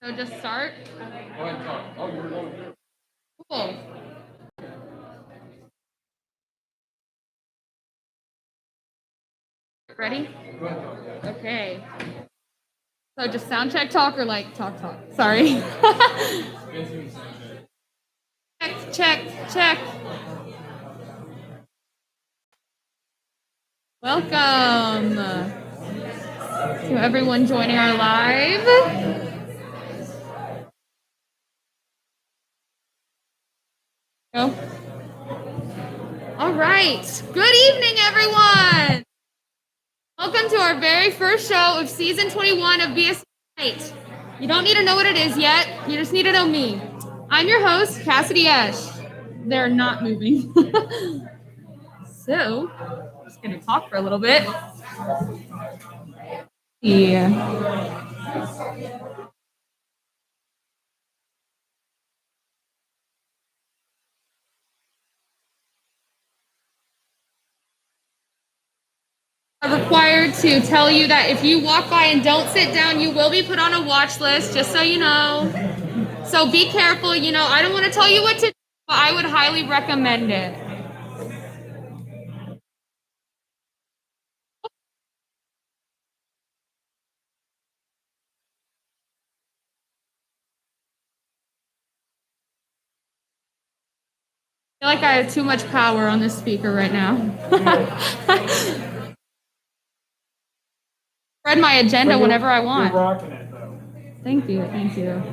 So just start. Go ahead and talk. Oh, you're going. Cool. Ready? Okay. So just sound check talk or like talk. Sorry. check. Welcome to everyone joining our live. Go. All right. Good evening, everyone. Welcome to our very first show of season 21 of BSU. You don't need to know what it is yet. You just need to know me. I'm your host, Cassidy Ash. They're not moving. So, I'm just going to talk for a little bit. Yeah. I'm required to tell you that if you walk by and don't sit down, you will be put on a watch list, just so you know. So be careful. I don't want to tell you what to do, but I would highly recommend it. I feel like I have too much power on this speaker right now. Spread my agenda whenever I want. You're rocking it, though. Thank you.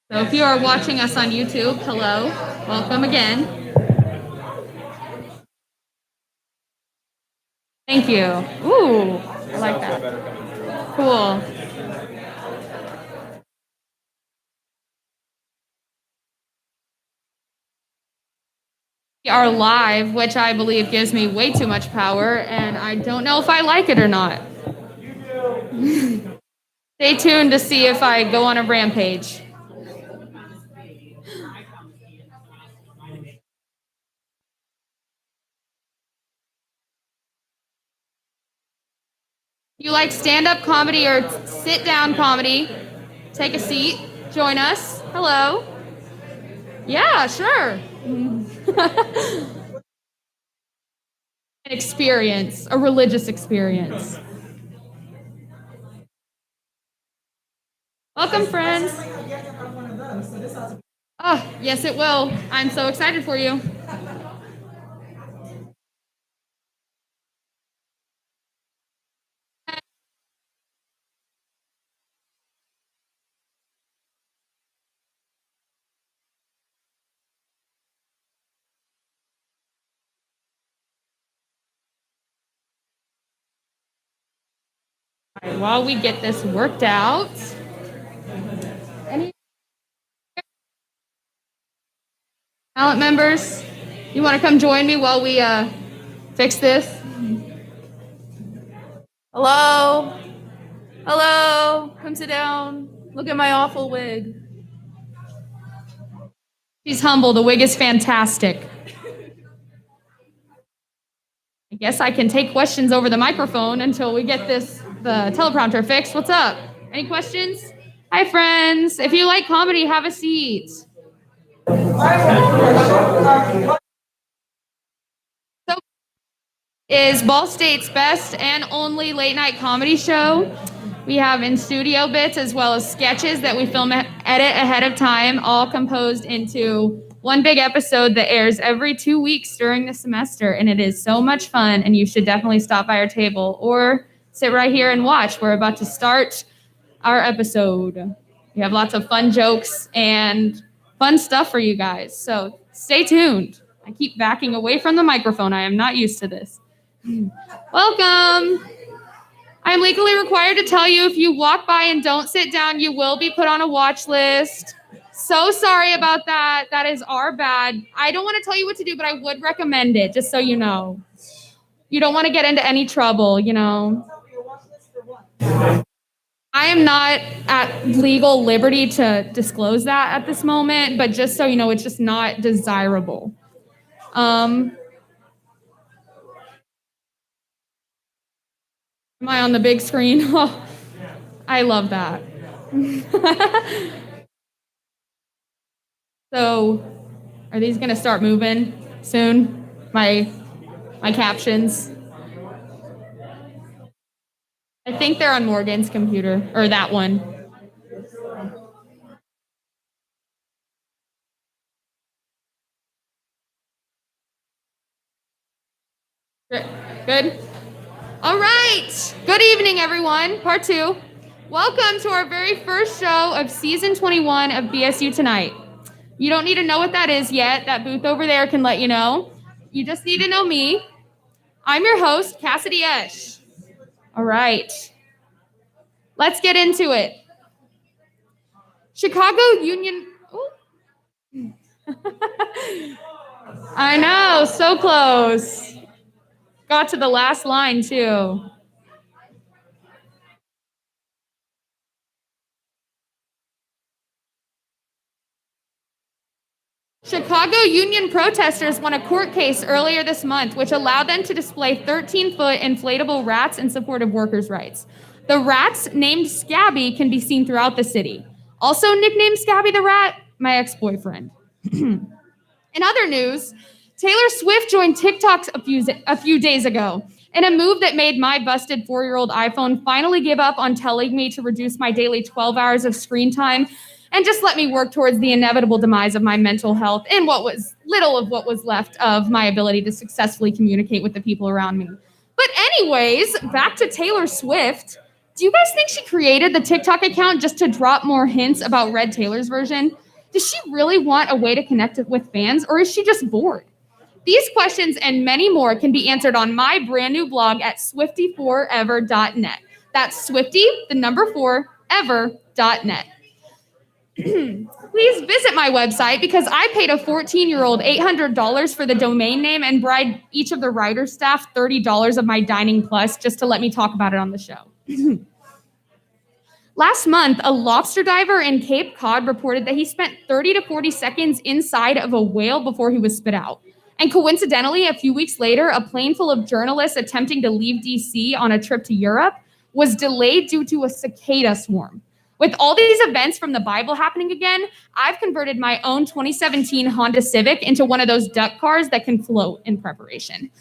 So if you are watching us on YouTube, hello, welcome again. Thank you. Ooh, I like that. Cool. We are live, which I believe gives me way too much power, and I don't know if I like it or not. Stay tuned to see if I go on a rampage. If you like stand-up comedy or sit-down comedy, take a seat, join us. Hello. Yeah, sure. An experience, a religious experience. Welcome, friends. Oh, yes, it will. I'm so excited for you. All right, while we get this worked out, any talent members, you want to come join me while we fix this? Hello? Come sit down. Look at my awful wig. She's humble. The wig is fantastic. I guess I can take questions over the microphone until we get the teleprompter fixed. What's up? Any questions? Hi, friends. If you like comedy, have a seat. So is Ball State's best and only late night comedy show. We have in-studio bits as well as sketches that we film edit ahead of time, all composed into one big episode that airs every 2 weeks during the semester, and it is so much fun, and you should definitely stop by our table or sit right here and watch. We're about to start our episode. We have lots of fun jokes and fun stuff for you guys, so stay tuned. I keep backing away from the microphone. I am not used to this. Welcome. I'm legally required to tell you if you walk by and don't sit down, you will be put on a watch list. So sorry about that. That is our bad. I don't want to tell you what to do, but I would recommend it, just so you know. You don't want to get into any trouble, you know. I am not at legal liberty to disclose that at this moment, but just so you know, it's just not desirable. Am I on the big screen? Oh, I love that. So, are these gonna start moving soon? My captions. I think they're on Morgan's computer, or that one. Good? All right. Good evening, everyone. Part 2. Welcome to our very first show of season 21 of BSU Tonight. You don't need to know what that is yet. That booth over there can let you know. You just need to know me. I'm your host, Cassidy Esch. All right. Let's get into it. Chicago Union. I know, so close. Got to the last line, too. Chicago union protesters won a court case earlier this month, which allowed them to display 13-foot inflatable rats in support of workers' rights. The rats, named Scabby, can be seen throughout the city. Also nicknamed Scabby the Rat, my ex-boyfriend. In other news, Taylor Swift joined TikTok a few days ago in a move that made my busted 4-year-old iPhone finally give up on telling me to reduce my daily 12 hours of screen time and just let me work towards the inevitable demise of my mental health and what was little of what was left of my ability to successfully communicate with the people around me. But anyways, back to Taylor Swift. Do you guys think she created the TikTok account just to drop more hints about Red Taylor's version? Does she really want a way to connect with fans, or is she just bored? These questions and many more can be answered on my brand new blog at swifty4ever.net. That's Swifty, the number 4, ever.net. Please visit my website because I paid a 14-year-old $800 for the domain name and bribed each of the writer staff $30 of my Dining Plus just to let me talk about it on the show. Last month, a lobster diver in Cape Cod reported that he spent 30 to 40 seconds inside of a whale before he was spit out. And coincidentally, a few weeks later, a plane full of journalists attempting to leave DC on a trip to Europe was delayed due to a cicada swarm. With all these events from the Bible happening again, I've converted my own 2017 Honda Civic into one of those duck cars that can float in preparation.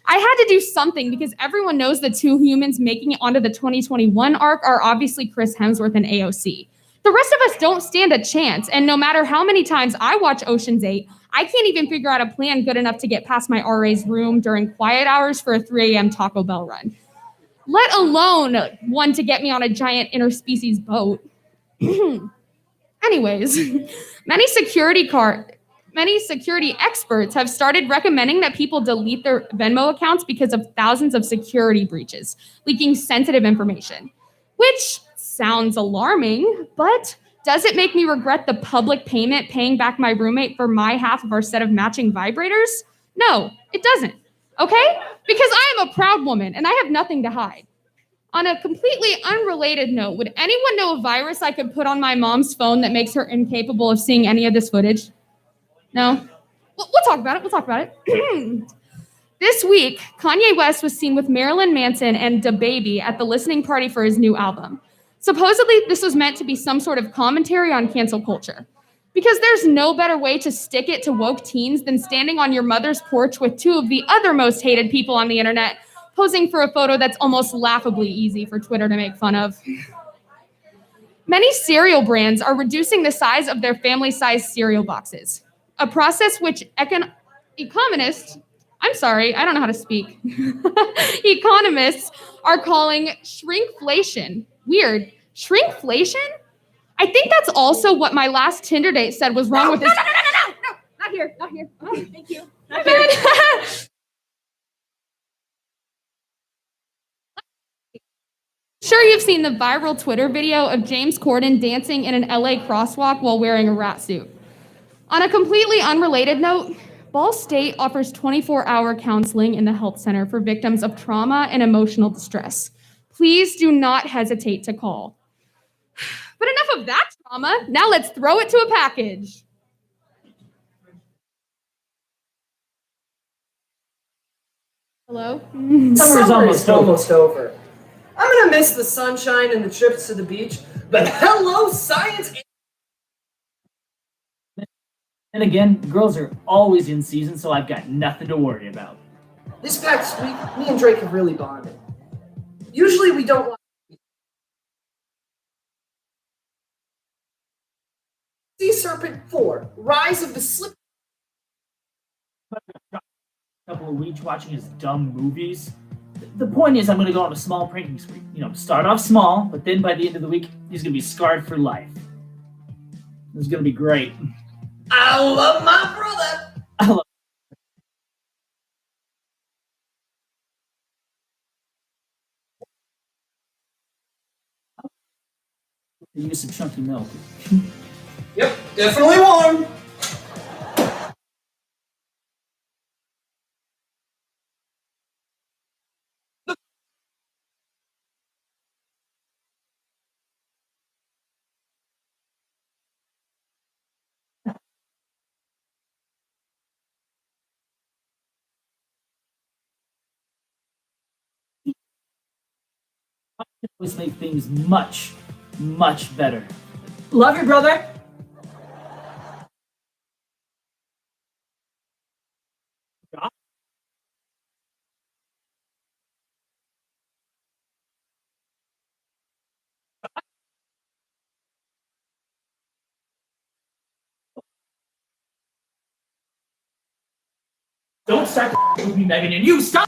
I had to do something because everyone knows the two humans making it onto the 2021 arc are obviously Chris Hemsworth and AOC. The rest of us don't stand a chance, and no matter how many times I watch Ocean's 8, I can't even figure out a plan good enough to get past my RA's room during quiet hours for a 3 a.m. Taco Bell run. Let alone one to get me on a giant interspecies boat. Anyways, many security experts have started recommending that people delete their Venmo accounts because of thousands of security breaches, leaking sensitive information, which sounds alarming, but does it make me regret the public payment paying back my roommate for my half of our set of matching vibrators? No, it doesn't. Okay? Because I am a proud woman and I have nothing to hide. On a completely unrelated note, would anyone know a virus I could put on my mom's phone that makes her incapable of seeing any of this footage? No? We'll talk about it. We'll talk about it. This week, Kanye West was seen with Marilyn Manson and DaBaby at the listening party for his new album. Supposedly, this was meant to be some sort of commentary on cancel culture. Because there's no better way to stick it to woke teens than standing on your mother's porch with two of the other most hated people on the internet, posing for a photo that's almost laughably easy for Twitter to make fun of. Many cereal brands are reducing the size of their family-sized cereal boxes, a process which economists, I'm sorry, I don't know how to speak. Economists are calling shrinkflation. Weird. Shrinkflation? I think that's also what my last Tinder date said was wrong with this. No, not here, not here. Oh, thank you. Not here. Sure, you've seen the viral Twitter video of James Corden dancing in an LA crosswalk while wearing a rat suit. On a completely unrelated note, Ball State offers 24-hour counseling in the health center for victims of trauma and emotional distress. Please do not hesitate to call. But enough of that trauma. Now let's throw it to a package. Hello? Summer's almost over. I'm gonna miss the sunshine and the trips to the beach, but hello, science! And again, girls are always in season, so I've got nothing to worry about. This past week, me and Drake have really bonded. Usually we don't watch Sea Serpent 4, Rise of the Slip. A couple of weeks watching his dumb movies. The point is, I'm going to go on a small pranking spree. Start off small, but then by the end of the week, he's going to be scarred for life. This is going to be great. I love my brother! I love use some chunky milk. Yep, definitely warm. Always make things much, much better. Love you, brother. Don't start with me, Megan, and you stop.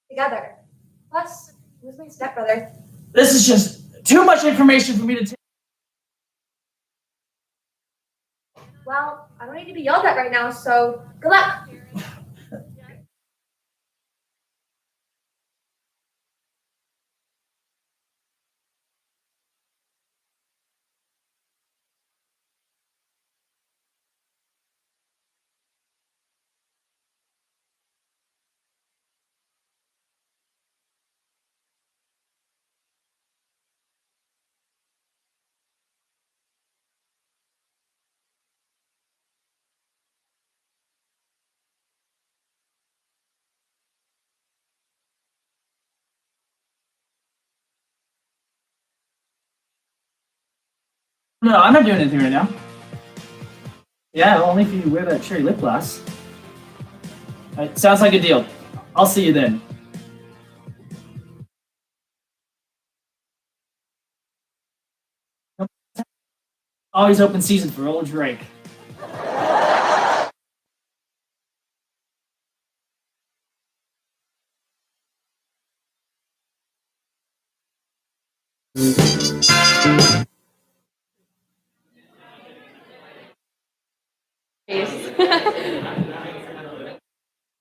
Together. Plus, who's my stepbrother? This is just too much information for me to take. Well, I don't need to be yelled at right now, so good luck. No, I'm not doing anything right now. Yeah, only if you wear that cherry lip gloss. Sounds like a deal. I'll see you then. Always open season for old Drake.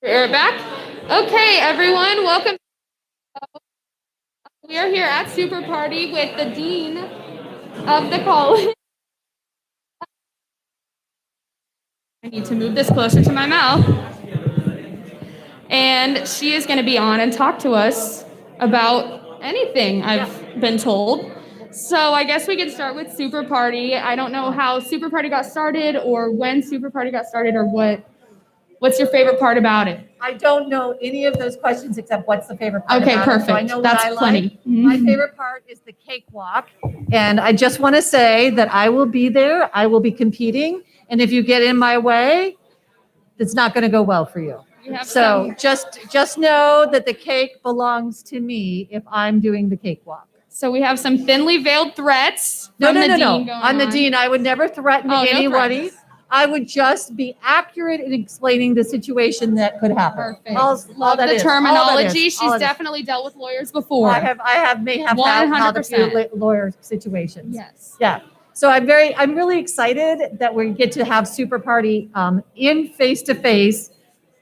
You're back? Okay, everyone, welcome. We are here at Super Party with the Dean of the college. I need to move this closer to my mouth. And she is going to be on and talk to us about anything, I've been told. So I guess we could start with Super Party. I don't know how Super Party got started or when Super Party got started or what's your favorite part about it? I don't know any of those questions except what's the favorite part Okay, about perfect. it. So I know That's what I plenty. like. My favorite part is the cakewalk. And I just want to say that I will be there. I will be competing. And if you get in my way, it's not going to go well for you. You have So just know that the cake belongs to me if I'm doing the cakewalk. So we have some thinly veiled threats No, from no, the no, dean no. going On the dean, I would never threaten Oh, no anybody. threats. I would just be accurate in explaining the situation that could happen. Perfect. All Love that the is. terminology. All that She's is. definitely dealt with lawyers before. I may have had a few 100%. lawyer situations. Yes. Yeah. So I'm really excited that we get to have Super Party in face to face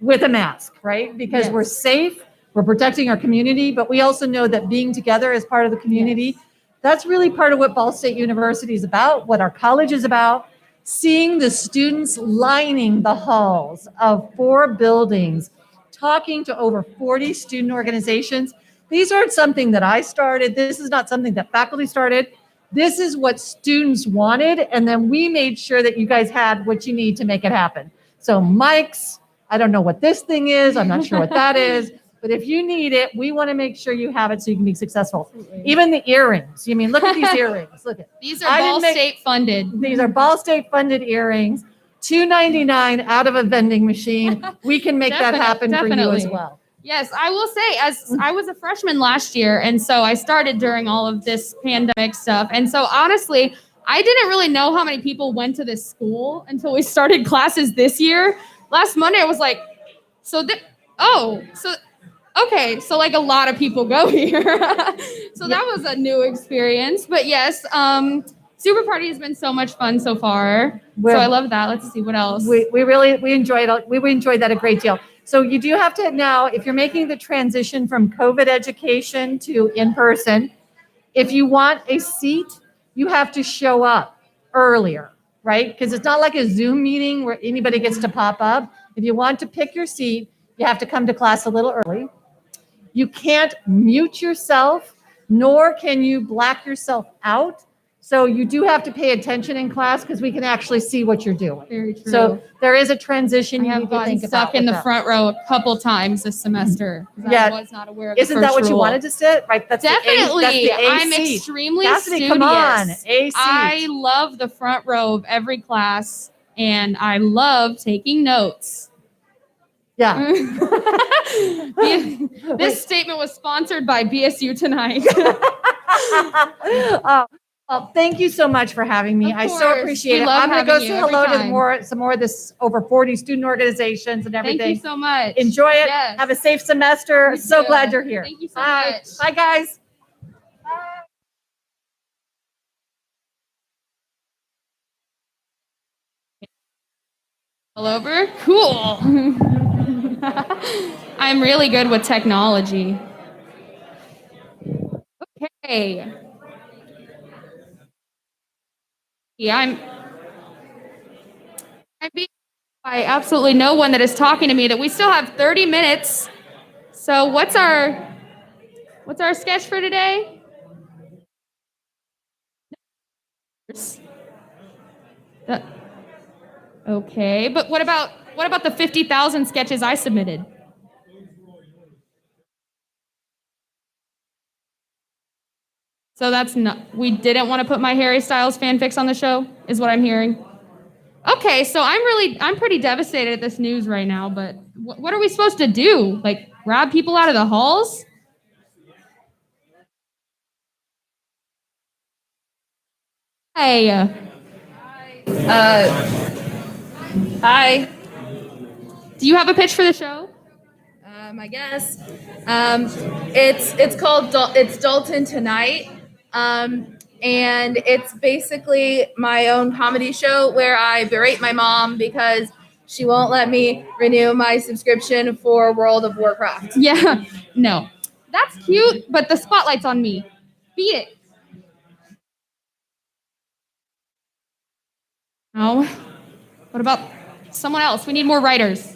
with a mask, right? Because Yes. we're safe, we're protecting our community, but we also know that being together as part of the community, that's really part of what Ball State University is about, what our college is about. Seeing the students lining the halls of 4 buildings, talking to over 40 student organizations. These aren't something that I started. This is not something that faculty started. This is what students wanted. And then we made sure that you guys had what you need to make it happen. So mics, I don't know what this thing is. I'm not sure what that is. But if you need it, we want to make sure you have it so you can be successful. Even the earrings. You mean, look at these earrings. Look at These are Ball State funded. These are Ball State funded earrings. $2.99 out of a vending machine. We can make that happen for you as well. Yes, I will say, as I was a freshman last year, and so I started during all of this pandemic stuff. And so honestly, I didn't really know how many people went to this school until we started classes this year. Last Monday, I was like, okay, so like a lot of people go here. So that was a new experience. But yes, Super Party has been so much fun so far. So I love that. Let's see what else. We enjoyed it. We enjoyed that a great deal. So you do have to now, if you're making the transition from COVID education to in-person, if you want a seat, you have to show up earlier, right? Because it's not like a Zoom meeting where anybody gets to pop up. If you want to pick your seat, you have to come to class a little early. You can't mute yourself, nor can you black yourself out. So you do have to pay attention in class because we can actually see what you're doing. Very true. So there is a transition I you have need to gotten think about. stuck in the with that. front row a couple times this semester. Yeah. I was not aware of the Isn't first that what you rule. wanted to sit? Right. That's Definitely. The A I'm seat. extremely Cassidy, studious. come on. A seat. I love the front row of every class, and I love taking notes. Yeah. This statement was sponsored by BSU tonight. Well, thank you so much for having me. Of I so course. appreciate We it. love I'm going to go having say you every hello to time. some more of this over 40 student organizations and Thank everything. you so much. Enjoy it. Yes. Have a safe semester. You So too. glad you're here. Thank you so Bye. much. Bye, guys. All over? Cool. I'm really good with technology. Okay. Yeah, I'm being by absolutely no one that is talking to me that we still have 30 minutes. So what's our sketch for today? Okay, but what about the 50,000 sketches I submitted? So that's not, we didn't want to put my Harry Styles fanfics on the show, is what I'm hearing. Okay, so I'm pretty devastated at this news right now, but what are we supposed to do? Like, grab people out of the halls? Hey. Hi. Do you have a pitch for the show? I guess. It's called it's Dalton Tonight. And it's basically my own comedy show where I berate my mom because she won't let me renew my subscription for World of Warcraft. Yeah. No. That's cute, but the spotlight's on me. Beat it. No. What about someone else? We need more writers.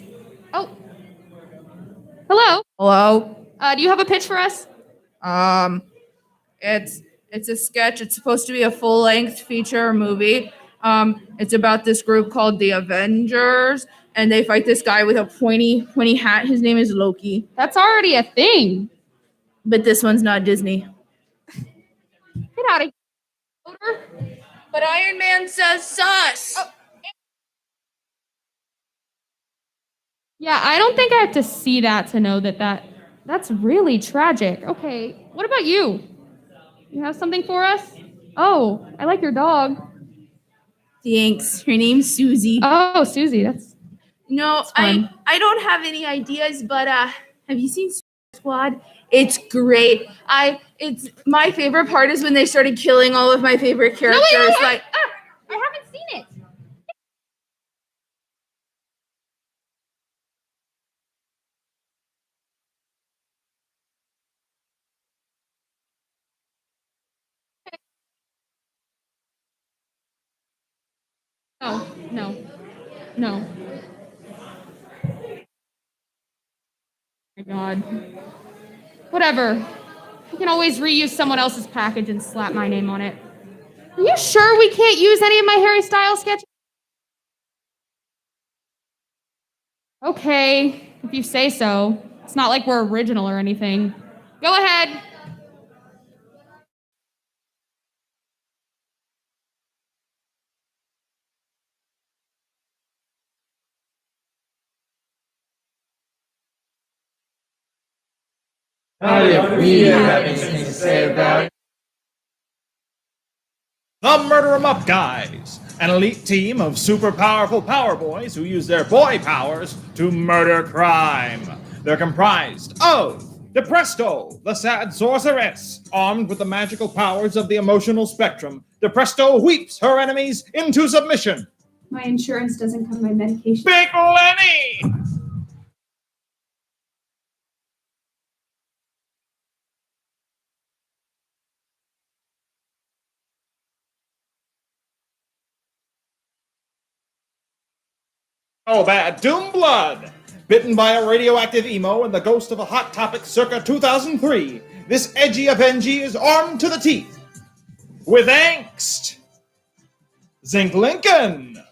Oh. Hello. Hello. Do you have a pitch for us? It's It's a sketch. It's supposed to be a full-length feature movie. It's about this group called the Avengers, and they fight this guy with a pointy hat. His name is Loki. That's already a thing. But this one's not Disney. Get out of here. But Iron Man says sus. Oh. Yeah, I don't think I have to see that to know that's really tragic. Okay, what about you? You have something for us? Oh, I like your dog. Thanks. Her name's Susie. Oh, Susie, that's No, fun. I don't have any ideas, but have you seen Squad? It's great. It's my favorite part is when they started killing all of my favorite characters. No, wait, Like I haven't seen it. No. My God. Whatever. You can always reuse someone else's package and slap my name on it. Are you sure we can't use any of my Harry Styles sketches? Okay, if you say so. It's not like we're original or anything. Go ahead. Howdy, we have anything to say about it. The Murder 'em Up Guys, an elite team of super powerful power boys who use their boy powers to murder crime. They're comprised of Depresto, the sad sorceress. Armed with the magical powers of the emotional spectrum, Depresto weeps her enemies into submission. My insurance doesn't cover my medication. Big Lenny! Oh, bad Doomblood! Bitten by a radioactive emo and the ghost of a Hot Topic circa 2003, this edgy Avengie is armed to the teeth with angst. Zinc Lincoln!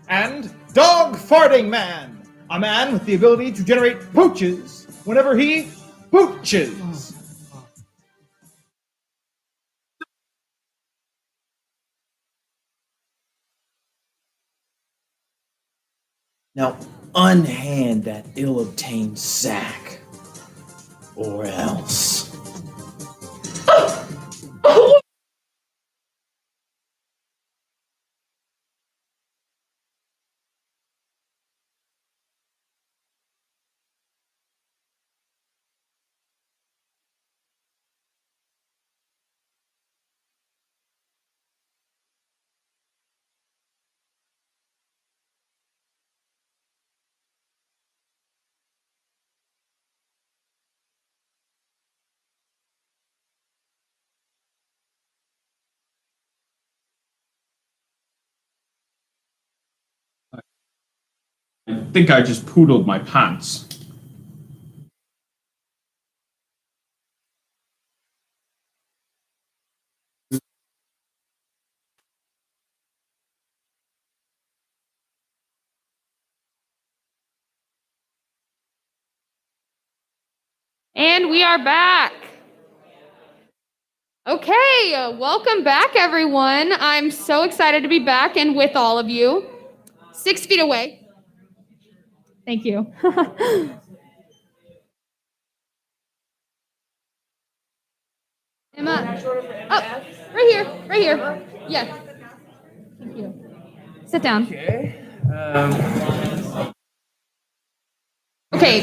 And Dog Farting Man, a man with the ability to generate pooches whenever he pooches. Now, unhand that ill-obtained sack, or else. I think I just poodled my pants. And we are back. Okay, welcome back, everyone. I'm so excited to be back and with all of you. 6 feet away. Thank you. Emma. Oh, right here. Yeah. Thank you. Sit down. Okay,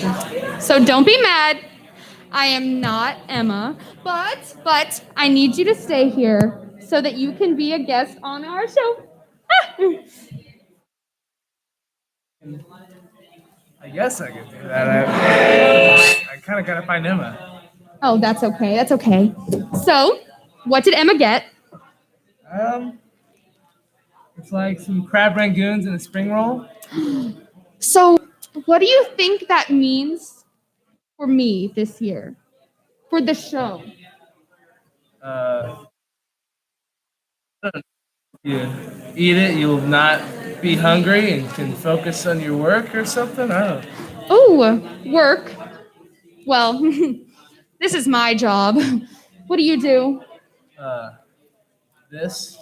so don't be mad. I am not Emma, but I need you to stay here so that you can be a guest on our show. I guess I could do that. I kind of gotta find Emma. Oh, that's okay. That's okay. So, what did Emma get? It's like some crab rangoons and a spring roll. So, what do you think that means for me this year? for the show? You eat it, you'll not be hungry and can focus on your work or something. I don't know. Oh, work. Well, this is my job. What do you do? This.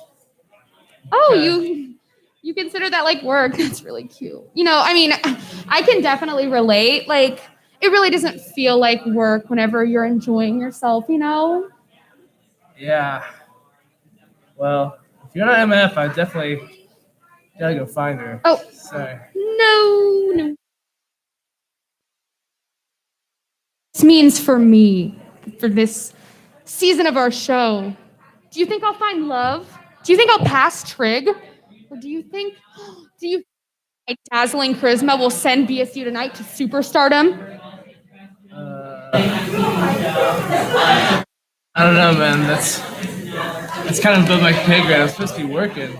Oh, Okay. you consider that like work? That's really cute. You know, I mean, I can definitely relate. Like, it really doesn't feel like work whenever you're enjoying yourself, you know? Yeah. Well, if you're not MF, I definitely gotta go find her. Oh. Sorry. No. This means for me, for this season of our show. Do you think I'll find love? Do you think I'll pass Trig? Or do you think my dazzling charisma will send BSU tonight to superstardom? I don't know, man. That's kind of above my pay grade. I'm supposed to be working.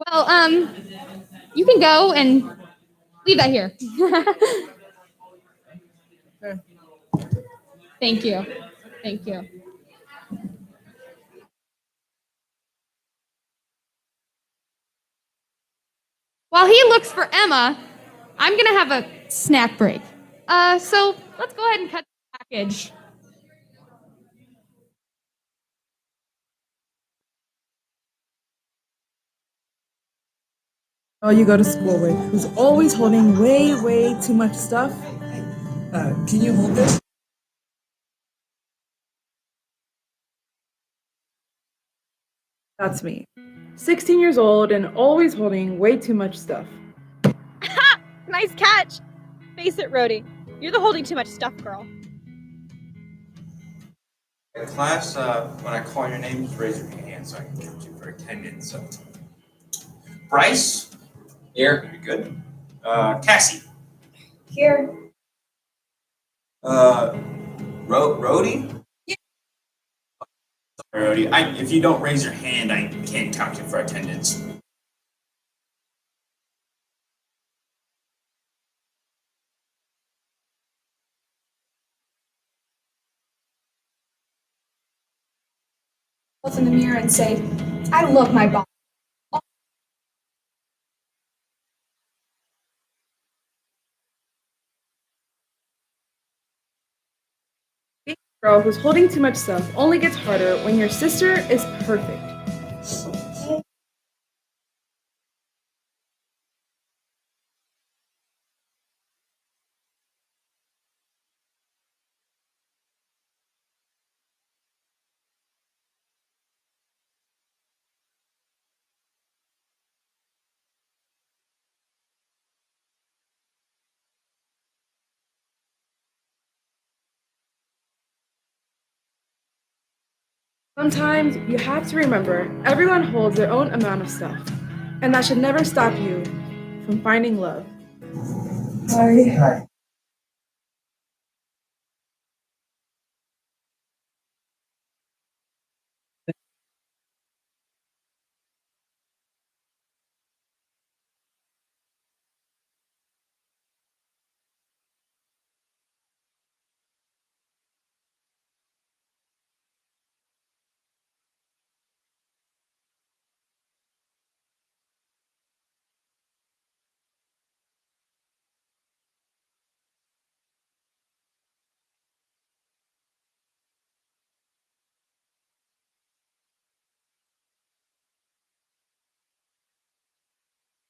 Well, you can go and leave that here. Thank you. While he looks for Emma, I'm gonna have a snack break. So let's go ahead and cut the package. Oh, you go to school with, who's always holding way too much stuff. Can you hold this? That's me. 16 years old and always holding way too much stuff. Nice catch. Face it, Rhodey. You're the holding too much stuff girl. Class, when I call your name, just raise your hand so I can count you for attendance. So. Bryce? Here. Very good. Cassie? Here. Rhodey? Yeah. Sorry, Rhodey. If you don't raise your hand, I can't count you for attendance. In the mirror and say, I love my body. Being a girl who's holding too much stuff only gets harder when your sister is perfect. Sometimes you have to remember everyone holds their own amount of stuff, and that should never stop you from finding love. Hi.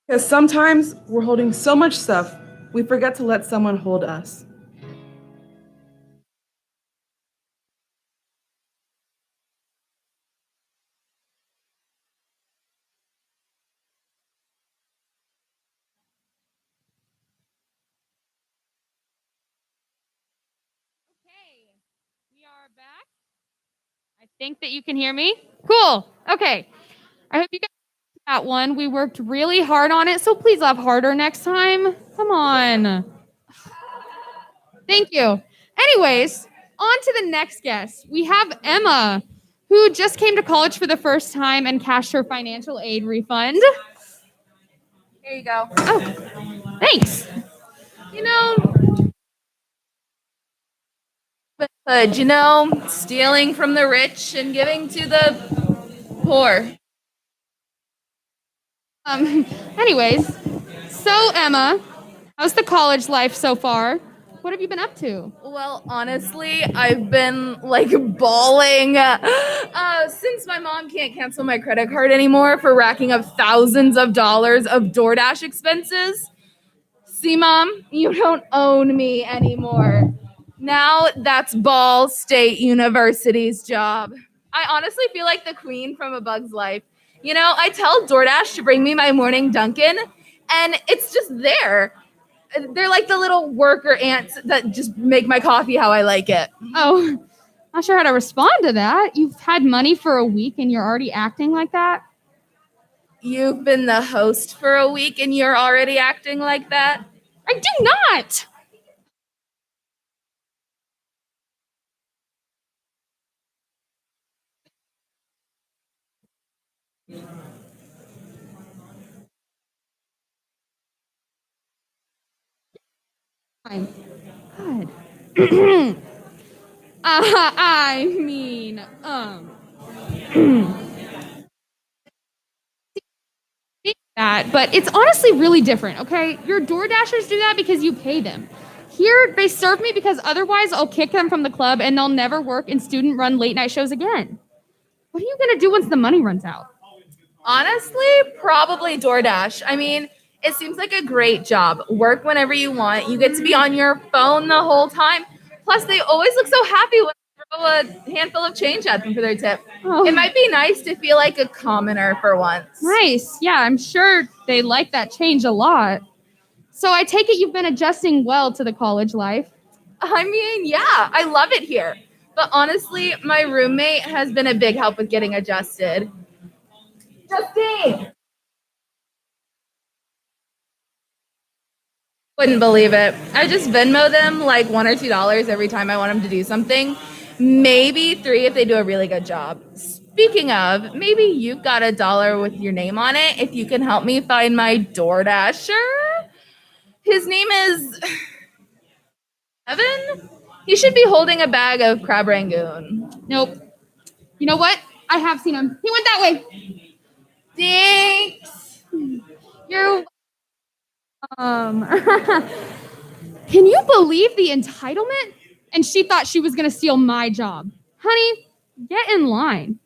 Because sometimes we're holding so much stuff, we forget to let someone hold us. Okay, we are back. I think that you can hear me. Cool. Okay. I hope you guys got that one. We worked really hard on it, so please laugh harder next time. Come on. Thank you. Anyways, on to the next guest. We have Emma, who just came to college for the first time and cashed her financial aid refund. Here you go. Oh, thanks. You know, But stealing from the rich and giving to the poor. Anyways, so Emma, how's the college life so far? What have you been up to? Well, honestly, I've been bawling since my mom can't cancel my credit card anymore for racking up thousands of dollars of DoorDash expenses. See, Mom, you don't own me anymore. Now that's Ball State University's job. I honestly feel like the queen from A Bug's Life. I tell DoorDash to bring me my morning Dunkin', and it's just there. They're like the little worker ants that just make my coffee how I like it. Oh, not sure how to respond to that. You've had money for a week and you're already acting like that? You've been the host for a week and you're already acting like that? I do not! God. I mean, that, but it's honestly really different, okay? Your Door Dashers do that because you pay them. Here, they serve me because otherwise I'll kick them from the club and they'll never work in student-run late-night shows again. What are you gonna do once the money runs out? Honestly, probably DoorDash. I mean, it seems like a great job. Work whenever you want. You get to be on your phone the whole time. Plus, they always look so happy when I throw a handful of change at them for their tip. Oh. It might be nice to feel like a commoner for once. Nice. Yeah, I'm sure they like that change a lot. So I take it you've been adjusting well to the college life. I mean, yeah, I love it here. But honestly, my roommate has been a big help with getting adjusted. Justine! Wouldn't believe it. I just Venmo them like $1 or $2 every time I want them to do something. Maybe $3 if they do a really good job. Speaking of, maybe you've got $1 with your name on it if you can help me find my DoorDasher. His name is Evan? He should be holding a bag of crab rangoon. Nope. You know what? I have seen him. He went that way. Thanks. You're Can you believe the entitlement? And she thought she was going to steal my job. Honey, get in line.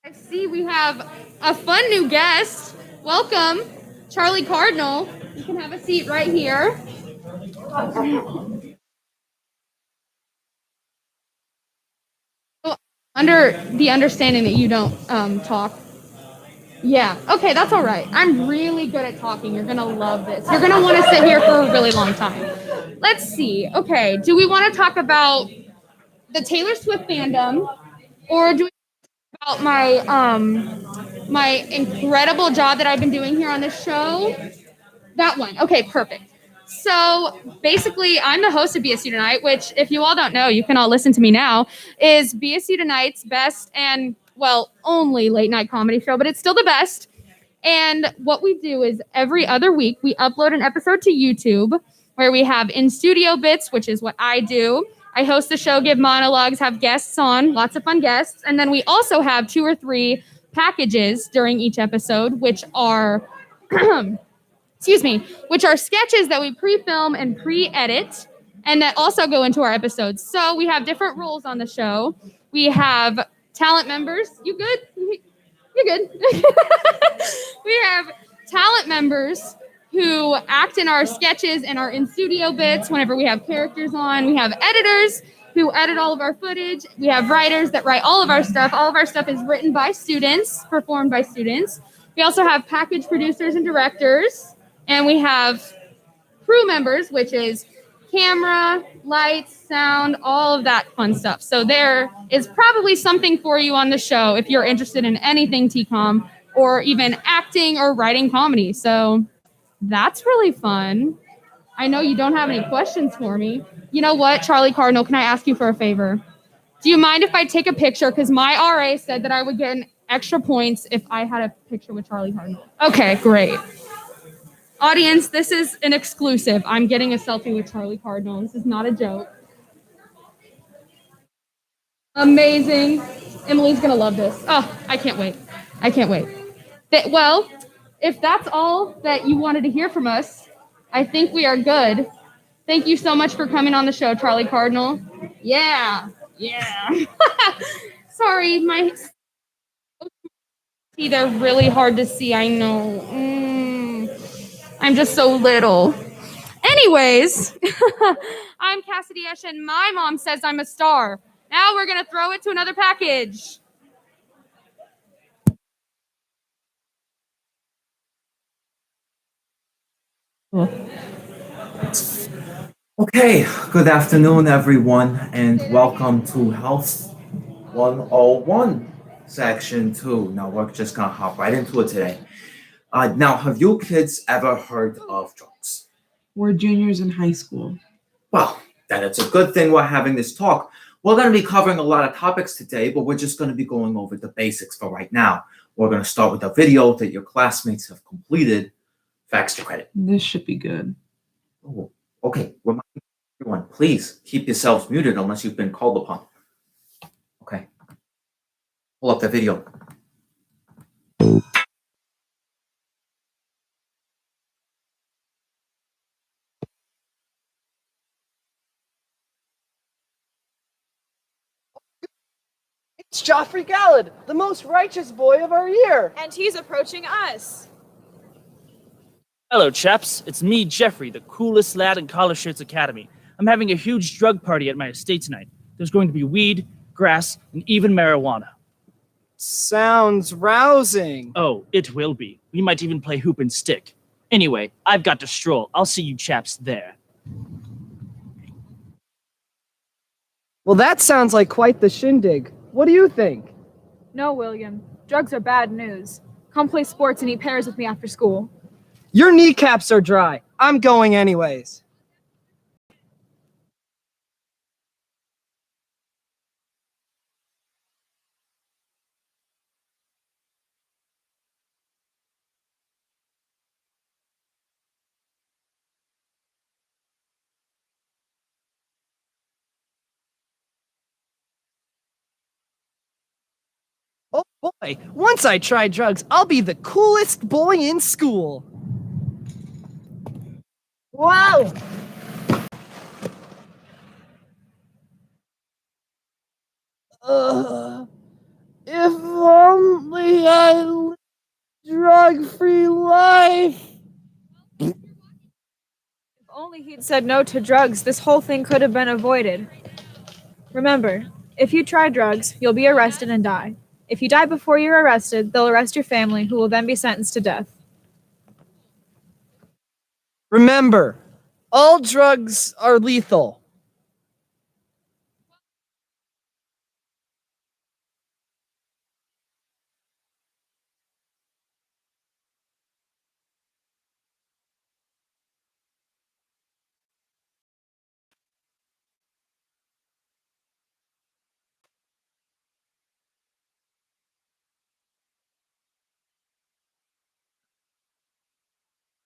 I see we have a fun new guest. Welcome, Charlie Cardinal. You can have a seat right here. Under the understanding that you don't talk. Yeah, okay, that's all right. I'm really good at talking. You're going to love this. You're going to want to sit here for a really long time. Let's see. Okay, do we want to talk about the Taylor Swift fandom, or do we talk about my incredible job that I've been doing here on this show? That one. Okay, perfect. So basically, I'm the host of BSU Tonight, which, if you all don't know, you can all listen to me now, is BSU Tonight's best and, well, only late night comedy show, but it's still the best. And what we do is every other week, we upload an episode to YouTube where we have in-studio bits, which is what I do. I host the show, give monologues, have guests on, lots of fun guests. And then we also have 2 or 3 packages during each episode, which are... which are sketches that we pre-film and pre-edit and that also go into our episodes. So we have different roles on the show. We have talent members. You good? You're good. We have talent members who act in our sketches and our in-studio bits whenever we have characters on. We have editors who edit all of our footage. We have writers that write all of our stuff. All of our stuff is written by students, performed by students. We also have package producers and directors. And we have crew members, which is camera, lights, sound, all of that fun stuff. So there is probably something for you on the show if you're interested in anything TCOM or even acting or writing comedy. So that's really fun. I know you don't have any questions for me. You know what, Charlie Cardinal, can I ask you for a favor? Do you mind if I take a picture? Because my RA said that I would get an extra points if I had a picture with Charlie Cardinal. Okay, great. Audience, this is an exclusive. I'm getting a selfie with Charlie Cardinal. This is not a joke. Amazing. Emily's gonna love this. Oh, I can't wait. I can't wait. Well, if that's all that you wanted to hear from us, I think we are good. Thank you so much for coming on the show, Charlie Cardinal. Yeah. Sorry, my teeth are really hard to see. I know. I'm just so little. Anyways, I'm Cassidy Esch, and my mom says I'm a star. Now we're gonna throw it to another package. Okay, good afternoon, everyone, and welcome to Health 101, Section 2. Now, we're just gonna hop right into it today. Now, have you kids ever heard of drugs? We're juniors in high school. Well, then it's a good thing we're having this talk. We're going to be covering a lot of topics today, but we're just going to be going over the basics for right now. We're going to start with a video that your classmates have completed for extra credit. This should be good. Oh, okay, remind everyone, please keep yourselves muted unless you've been called upon. Okay. Pull up the video. It's Joffrey Gallad, the most righteous boy of our year. And he's approaching us. Hello, chaps. It's me, Jeffrey, the coolest lad in Collar Shirts Academy. I'm having a huge drug party at my estate tonight. There's going to be weed, grass, and even marijuana. Sounds rousing. Oh, it will be. We might even play hoop and stick. Anyway, I've got to stroll. I'll see you chaps there. Well, that sounds like quite the shindig. What do you think? No, William. Drugs are bad news. Come play sports and eat pears with me after school. Your kneecaps are dry. I'm going anyways. Oh boy, once I try drugs, I'll be the coolest boy in school. Whoa! If only I lived a drug-free life. If only he'd said no to drugs, this whole thing could have been avoided. Remember, if you try drugs, you'll be arrested and die. If you die before you're arrested, they'll arrest your family, who will then be sentenced to death. Remember, all drugs are lethal.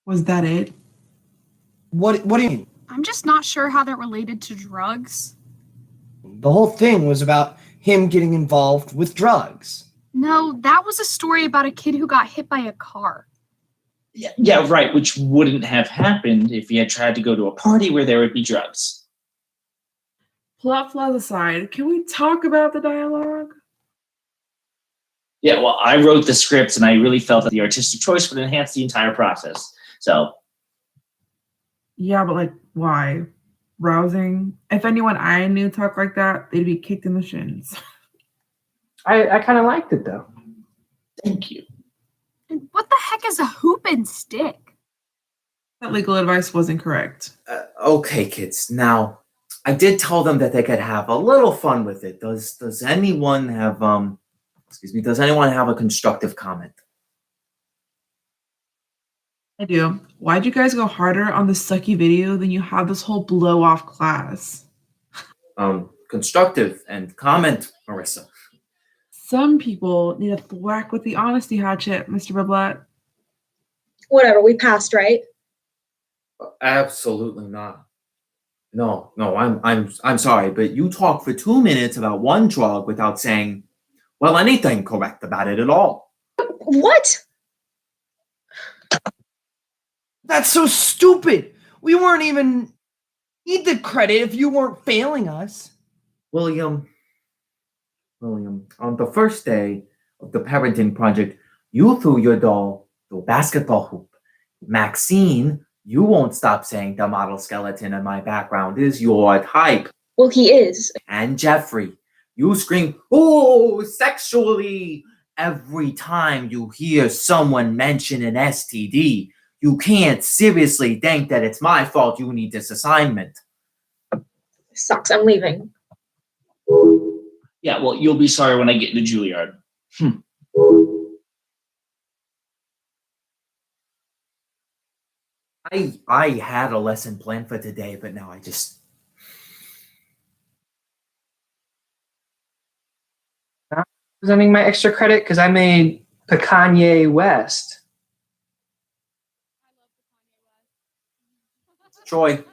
Was that it? What do you mean? I'm just not sure how they're related to drugs. The whole thing was about him getting involved with drugs. No, that was a story about a kid who got hit by a car. Yeah, right, which wouldn't have happened if he had tried to go to a party where there would be drugs. Plot flaws aside, can we talk about the dialogue? Yeah, well, I wrote the scripts and I really felt that the artistic choice would enhance the entire process. So. Yeah, but like, why? Rousing? If anyone I knew talked like that, they'd be kicked in the shins. I kind of liked it though. Thank you. And what the heck is a hoop and stick? That legal advice wasn't correct. Okay, kids. Now, I did tell them that they could have a little fun with it. Does anyone have does anyone have a constructive comment? I do. Why'd you guys go harder on the sucky video than you have this whole blow off class? Constructive and comment, Marissa. Some people need a thwack with the honesty hatchet, Mr. Biblat. Whatever, we passed, right? Absolutely not. No, I'm sorry, but you talk for 2 minutes about one drug without saying, well, anything correct about it at all. What? That's so stupid. We weren't even need the credit if you weren't failing us. William, on the first day of the parenting project, you threw your doll through a basketball hoop. Maxine, you won't stop saying the model skeleton in my background is your type. Well, he is. And Jeffrey, you scream, "Oh, sexually!" every time you hear someone mention an STD. You can't seriously think that it's my fault you need this assignment. Sucks. I'm leaving. Yeah, well, you'll be sorry when I get into Juilliard. I had a lesson planned for today, but now I just... Presenting my extra credit because I made Kanye West. Troy,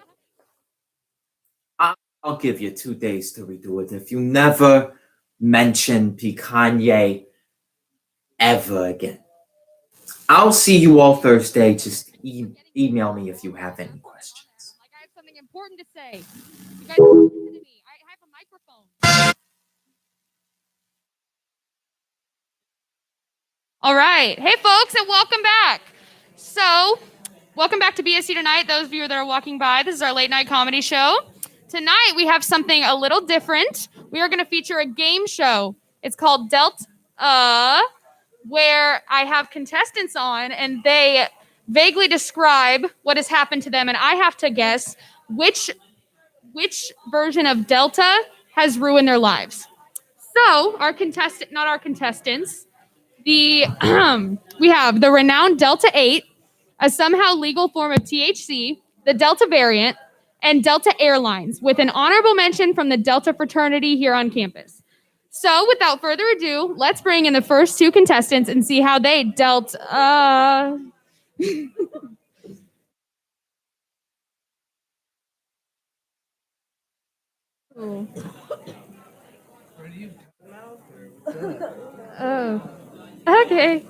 I'll give you 2 days to redo it if you never mention Kanye ever again. I'll see you all Thursday. Just email me if you have any questions. Like I have something important to say. You guys listen to me. I have a microphone. All right. Hey, folks, and welcome back. So, welcome back to BSU Tonight. Those of you that are walking by, this is our late night comedy show. Tonight, we have something a little different. We are going to feature a game show. It's called Delta, where I have contestants on, and they vaguely describe what has happened to them, and I have to guess which version of Delta has ruined their lives. So, not our contestants, we have the renowned Delta 8, a somehow legal form of THC, the Delta variant, and Delta Airlines, with an honorable mention from the Delta fraternity here on campus. So, without further ado, let's bring in the first two contestants and see how they dealt. Oh, okay.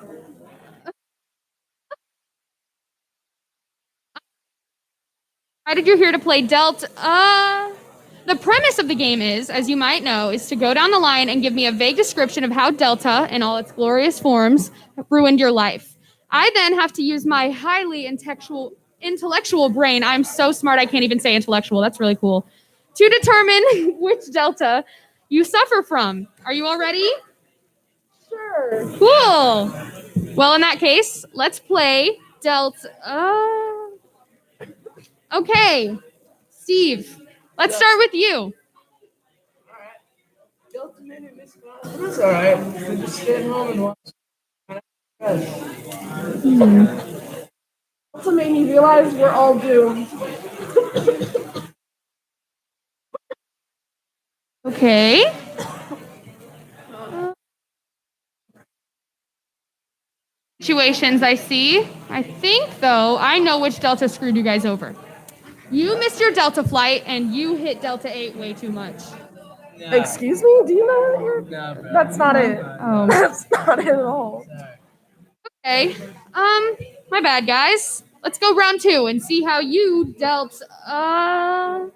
Why did you here to play Delta? The premise of the game is, as you might know, is to go down the line and give me a vague description of how Delta, in all its glorious forms, ruined your life. I then have to use my highly intellectual brain. I'm so smart I can't even say intellectual. That's really cool. To determine which Delta you suffer from. Are you all ready? Sure. Cool. Well, in that case, let's play Delta. Okay, Steve, let's start with you. That's all right. Just stay at home and watch. Also made me realize we're all doomed. Okay. Situations I see. I think, though, I know which Delta screwed you guys over. You missed your Delta flight, and you hit Delta 8 way too much. No. Excuse me? Do you know that you're... No, bro. That's not it. Oh. That's not it at all. Okay. My bad, guys. Let's go round 2 and see how you dealt. I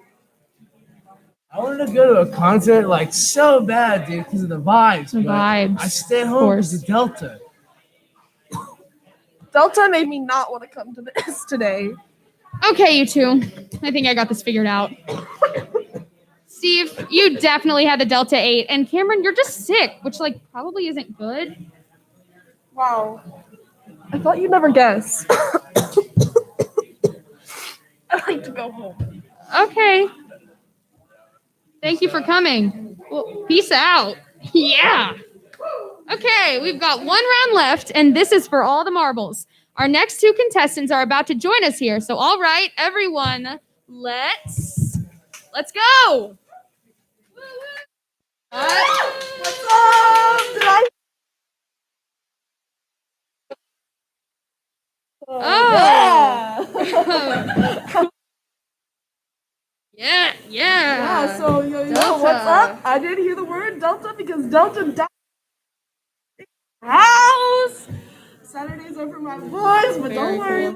wanted to go to a concert like so bad, dude, because of the vibes. The vibes. I stayed home because of Delta. Delta made me not want to come to this today. Okay, you two. I think I got this figured out. Steve, you definitely had the Delta 8. And Cameron, you're just sick, which, like, probably isn't good. Wow. I thought you'd never guess. I'd like to go home. Okay. Thank you for coming. Well, peace out. Yeah. Okay, we've got 1 round left, and this is for all the marbles. Our next 2 contestants are about to join us here. So, all right, everyone, let's go. What's up? Did I? Oh. Yeah, so what's up? I did hear the word Delta because Delta died. House. Saturdays are for my boys, but don't worry.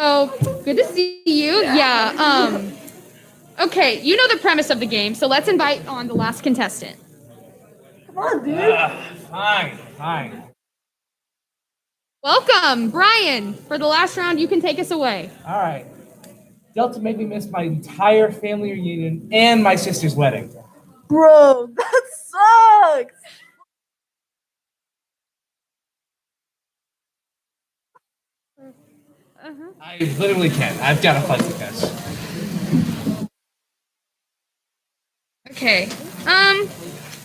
Oh, good to see you. Yeah. Okay, you know the premise of the game, so let's invite on the last contestant. Come on, dude. Fine. Welcome, Brian. For the last round, you can take us away. All right. Delta made me miss my entire family reunion and my sister's wedding. Bro, that sucks. I literally can't. I've got a flight to catch. Okay.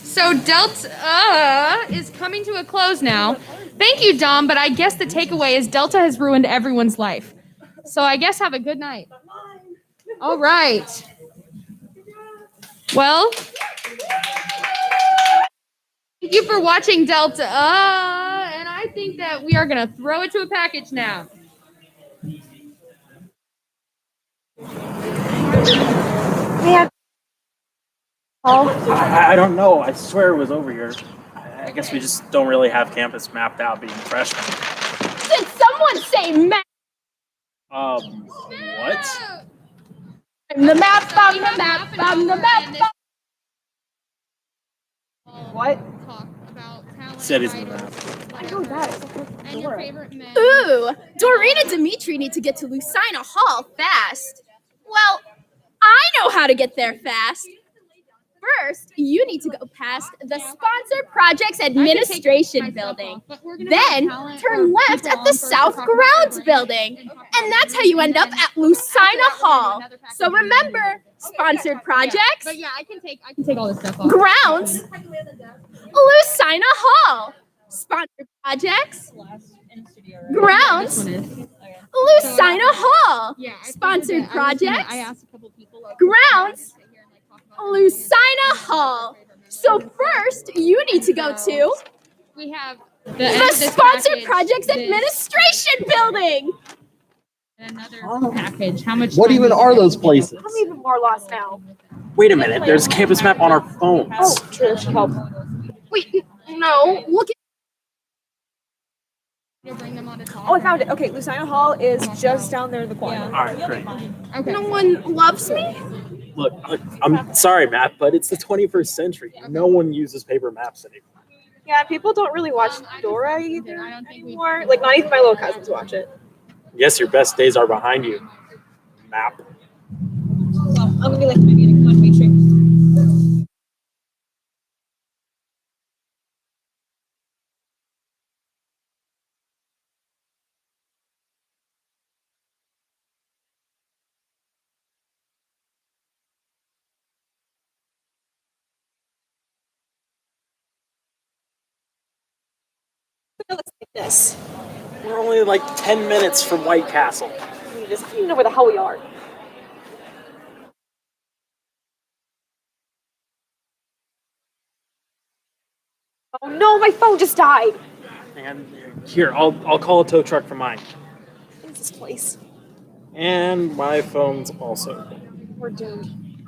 So Delta is coming to a close now. Thank you, Dom, but I guess the takeaway is Delta has ruined everyone's life. So I guess have a good night. All right. Well, thank you for watching Delta. And I think that we are going to throw it to a package now. I don't know. I swear it was over here. I guess we just don't really have campus mapped out being freshmen. Did someone say map? What? I'm the map, I'm the map, I'm the map. What? Cities in the map. I know that. And your favorite men. Ooh, Doreen and Dimitri need to get to Lucina Hall fast. Well, I know how to get there fast. First, you need to go past the Sponsored Projects Administration Building. Then, turn left at the South Grounds Building. And that's how you end up at Lucina Hall. So remember, Sponsored Projects. But yeah, I can take all this stuff off. Grounds. Lucina Hall. Sponsored Projects. Grounds. Lucina Hall. Sponsored Projects. Grounds. Lucina Hall. So first, you need to go to We have the Sponsored Projects Administration Building. Another package. How much? What even are those places? I'm even more lost now. Wait a minute. There's a campus map on our phones. Oh, true. That should help. Wait, no. Look at. Oh, I found it. Okay, Lucina Hall is just down there in the corner. All right, great. Okay. No one loves me. Look, I'm sorry, Matt, but it's the 21st century. No one uses paper maps anymore. Yeah, people don't really watch Dora either anymore. Like, not even my little cousins watch it. Yes, your best days are behind you. Map. Well, I'm gonna be like my meeting. Come on, Dimitri. Looks like this. We're only like 10 minutes from White Castle. We just don't even know where the hell we are. Oh no, my phone just died. And here, I'll call a tow truck for mine. What is this place? And my phone's also. We're doomed.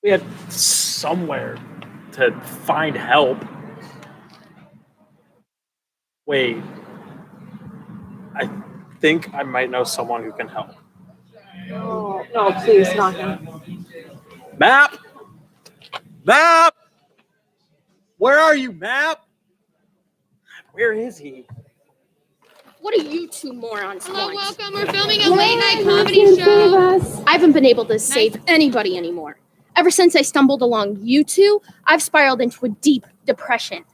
We had somewhere to find help. Wait. I think I might know someone who can help. Oh, no, please, not him. Map! Map! Where are you, Map? Where is he? What are you two morons Hello, want? welcome. We're filming a late night comedy show. I haven't been able to save anybody anymore. Ever since I stumbled along you two, I've spiraled into a deep depression.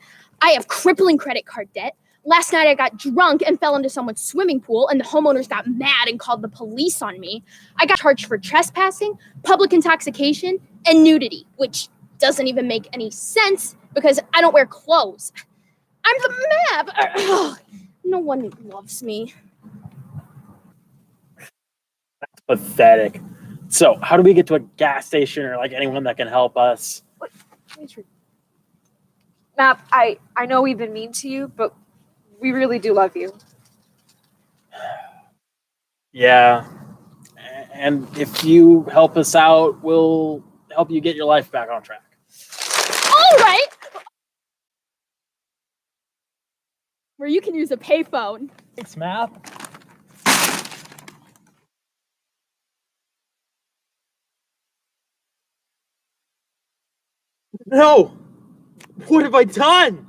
I have crippling credit card debt. Last night I got drunk and fell into someone's swimming pool, and the homeowners got mad and called the police on me. I got charged for trespassing, public intoxication, and nudity, which doesn't even make any sense because I don't wear clothes. I'm the map. No one loves me. That's pathetic. So, how do we get to a gas station or like anyone that can help us? Map, I know we've been mean to you, but we really do love you. Yeah. And if you help us out, we'll help you get your life back on track. All right. Where you can use a payphone. Thanks, Map. No! What have I done?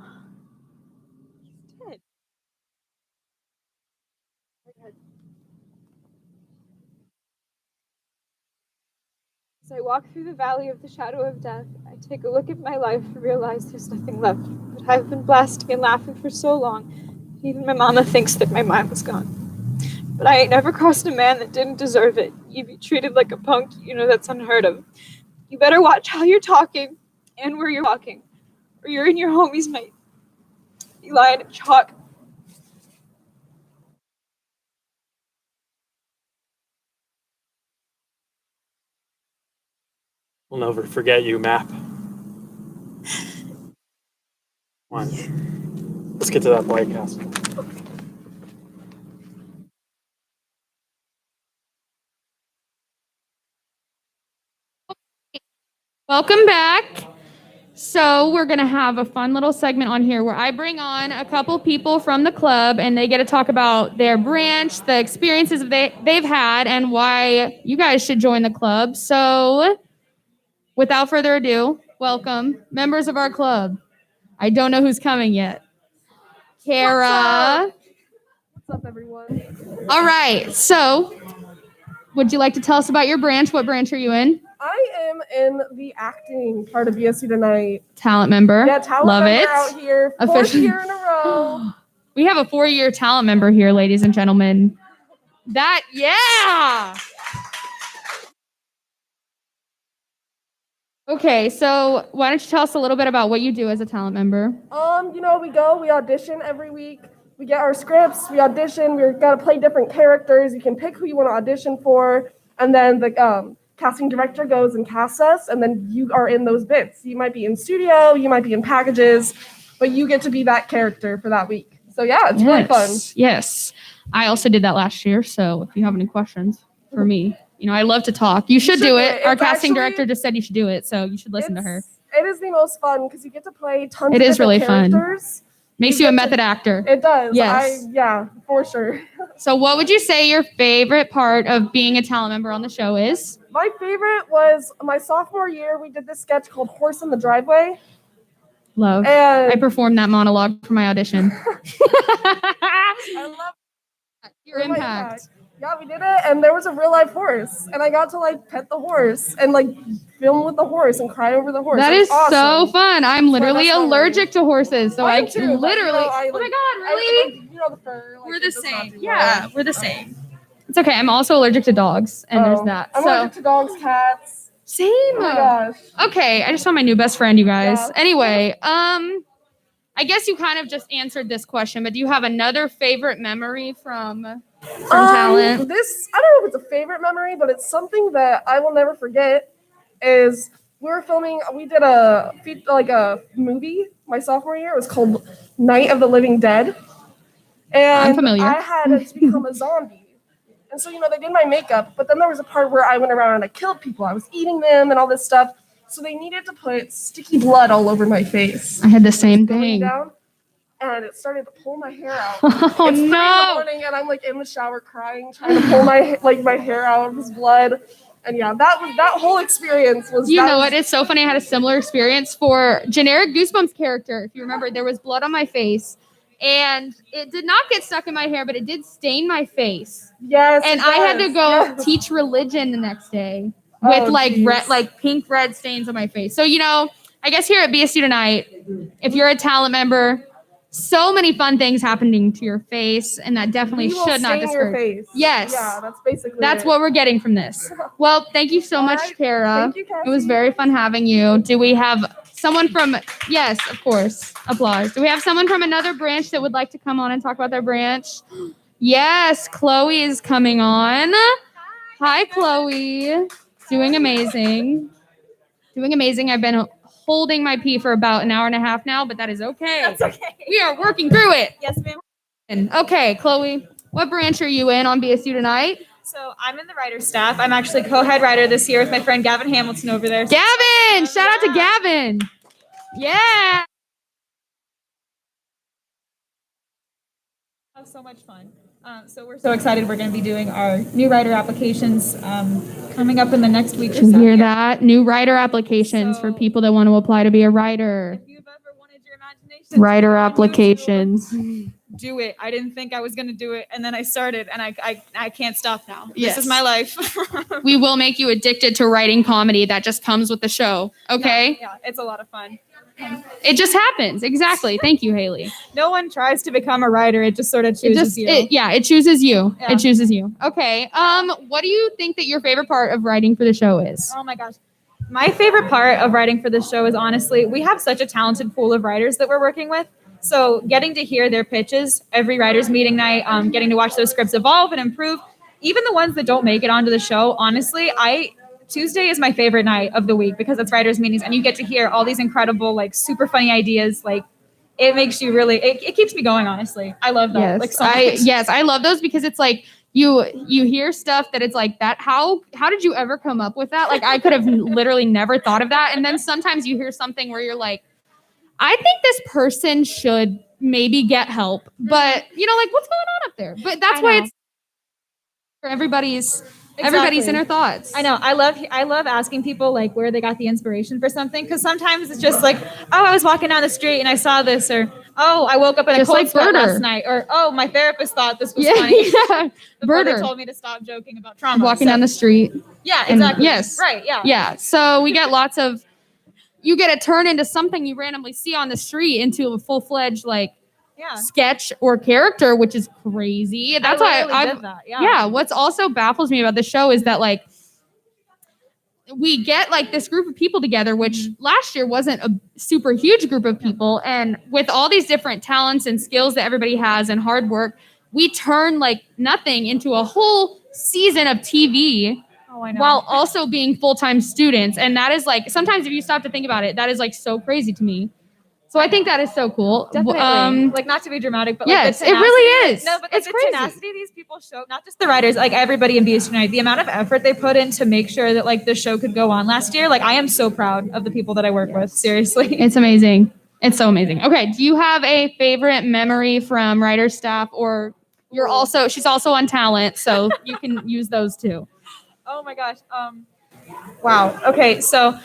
As I walk through the valley of the shadow of death, I take a look at my life and realize there's nothing left. But I've been blasting and laughing for so long, even my mama thinks that my mind was gone. But I ain't never crossed a man that didn't deserve it. You be treated like a punk, you know that's unheard of. You better watch how you're talking and where you're walking, or you're in your homies' night. You lying to chalk. We'll never forget you, Map. Come on. Let's get to that White Castle. Welcome back. So we're going to have a fun little segment on here where I bring on a couple people from the club and they get to talk about their branch, the experiences they've had, and why you guys should join the club. So without further ado, welcome members of our club. I don't know who's coming yet. Kara. What's up, everyone? All right. So would you like to tell us about your branch? What branch are you in? I am in the acting part of BSU tonight. Talent member. Yeah, talent Love member it. out here. Fourth Officially. year in a row. We have a 4-year talent member here, ladies and gentlemen. Yeah. Okay, so why don't you tell us a little bit about what you do as a talent member? We audition every week. We get our scripts, we audition, we gotta play different characters. You can pick who you want to audition for, and then the casting director goes and casts us, and then you are in those bits. You might be in studio, you might be in packages, but you get to be that character for that week. So yeah, it's really fun. Yes. I also did that last year, so if you have any questions for me, I love to talk. You should do it. Our casting director just said you should do it, so you should listen to her. It is the most fun because you get to play tons It of is different really fun. characters. Makes you a method actor. It does. Yes. Yeah, for sure. So what would you say your favorite part of being a talent member on the show is? My favorite was my sophomore year. We did this sketch called Horse in the Driveway. Love. And I performed that monologue for my audition. I love your impact. Yeah, we did it, and there was a real life horse, and I got to pet the horse and film with the horse and cry over the horse. That It was is so awesome. fun. I'm literally that's allergic to horses, so I Mine too, but, literally. oh my God, really? The fur. We're the same. Yeah, we're the same. It's okay. I'm also allergic to dogs, and there's that. I'm So allergic to dogs, cats. same. Oh my gosh. Okay, I just found my new best friend, you guys. Yeah. Anyway, I guess you kind of just answered this question, but do you have another favorite memory from talent? I don't know if it's a favorite memory, but it's something that I will never forget. Is we did a movie my sophomore year. It was called Night of the Living Dead, and I'm familiar. I had to become a zombie. And so they did my makeup, but then there was a part where I went around and I killed people. I was eating them and all this stuff. So they needed to put sticky blood all over my face. I had the same thing. Down, and it started to pull my hair out. Oh It's 3 in the no! morning, and I'm in the shower crying, trying to pull my hair out of this blood. And yeah, that whole experience was. It's so funny. I had a similar experience for generic Goosebumps character. If you remember, there was blood on my face, and it did not get stuck in my hair, but it did stain my face. Yes. And I had to go teach religion the next day with pink red stains on my face. So I guess here at BSU tonight, if you're a talent member, so many fun things happening to your face, and that definitely should not discourage. Your face. Yes. Yeah, that's basically. That's it. what we're getting from this. Well, thank you so much, Kara. Thank you, Cassie. It was very fun having you. Do we have someone from? Yes, of course. Applause. Do we have someone from another branch that would like to come on and talk about their branch? Yes, Chloe is coming on. Hi, Chloe. Doing amazing. I've been holding my pee for about an hour and a half now, but that is okay. That's okay. We are working through it. Yes, ma'am. Okay, Chloe, what branch are you in on BSU tonight? So I'm in the writer staff. I'm actually co-head writer this year with my friend Gavin Hamilton over there. Gavin! Shout out to Gavin. Yeah. Have so much fun. So we're so excited. We're going to be doing our new writer applications coming up in the next week or so. You hear that? New writer applications for people that want to apply to be a writer. If you've ever wanted your imagination Writer to be on applications. YouTube, do it. I didn't think I was going to do it, and then I started, and I can't stop now. Yes. This is my life. We will make you addicted to writing comedy. That just comes with the show. Okay? Yeah, it's a lot of fun. It just happens. Exactly. Thank you, Haley. No one tries to become a writer. It just sort of chooses you. It chooses you. Yeah. It chooses you. Okay. What do you think that your favorite part of writing for the show is? Oh my gosh. My favorite part of writing for this show is honestly, we have such a talented pool of writers that we're working with. So getting to hear their pitches every writers meeting night, getting to watch those scripts evolve and improve, even the ones that don't make it onto the show, honestly, Tuesday is my favorite night of the week because it's writers meetings and you get to hear all these incredible, like super funny ideas. Like it makes you really, it keeps me going, honestly. I love that. Yes. Like so much. I love those because it's like you hear stuff that it's like that. How did you ever come up with that? Like I could have literally never thought of that. And then sometimes you hear something where you're like, I think this person should maybe get help, but like what's going on up there? But that's why it's for everybody's inner thoughts. I know. I love asking people like where they got the inspiration for something because sometimes it's just like, oh, I was walking down the street and I saw this, or oh, I woke up in a cold sweat last night, or oh, my therapist thought this was funny. Yeah. Before they told me to stop joking about trauma. Walking down the street. Yeah, exactly. Yes. Right. Yeah. Yeah. So we get lots of. You get to turn into something you randomly see on the street into a full-fledged sketch or character, which is crazy. That's why I did that. Yeah. What's also baffles me about the show is that we get this group of people together, which last year wasn't a super huge group of people, and with all these different talents and skills that everybody has and hard work, we turn nothing into a whole season of TV. Oh, I know. While also being full-time students. And that is sometimes if you stop to think about it, that is so crazy to me. So I think that is so cool. Definitely. Not to be dramatic, but yes, the tenacity, it really is. No, but it's the crazy. tenacity these people show, not just the writers, everybody in BSU tonight, the amount of effort they put in to make sure that the show could go on last year. I am so proud of the people that I work with. Seriously. It's amazing. It's so amazing. Okay. Do you have a favorite memory from writer staff, or she's also on talent, so you can use those too. Oh my gosh. Wow. Okay. So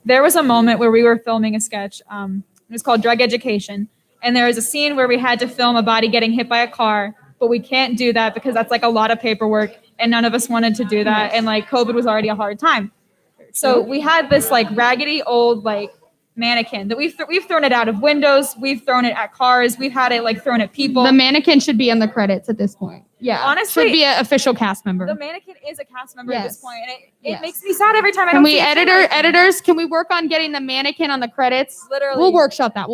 there was a moment where we were filming a sketch. It was called Drug Education. And there was a scene where we had to film a body getting hit by a car, but we can't do that because that's a lot of paperwork and none of us wanted to do that. And COVID was already a hard time. So we had this raggedy old mannequin that we've thrown it out of windows. We've thrown it at cars. We've had it thrown at people. The mannequin should be in the credits at this point. Yeah, honestly, should be an official cast member. The mannequin is a cast member at this point, and it makes me sad every time I can don't we see editors? Can we work on getting the mannequin on the credits? Literally, we'll workshop that.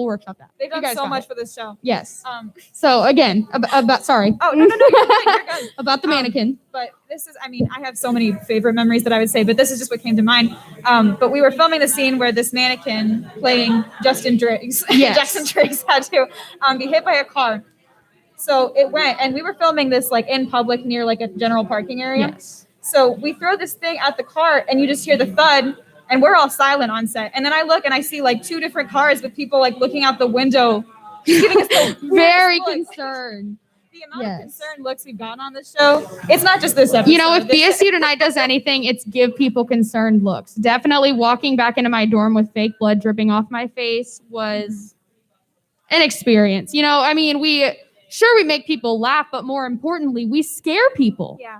They've done so much for this show. Yes. So again, about sorry. Oh no, you're good. About the mannequin. But this is, I have so many favorite memories that I would say, but this is just what came to mind. But we were filming the scene where this mannequin playing Justin Driggs, Jackson Driggs had to be hit by a car. So it went, and we were filming this in public near a general parking area. Yes. So we throw this thing at the car, and you just hear the thud, and we're all silent on set. And then I look and I see 2 different cars with people looking out the window, giving us the very concerned. The amount of concerned looks we've gotten on this show. It's not just this episode. If BSU Tonight does anything, it's give people concerned looks. Definitely walking back into my dorm with fake blood dripping off my face was an experience. We make people laugh, but more importantly, we scare people. Yeah.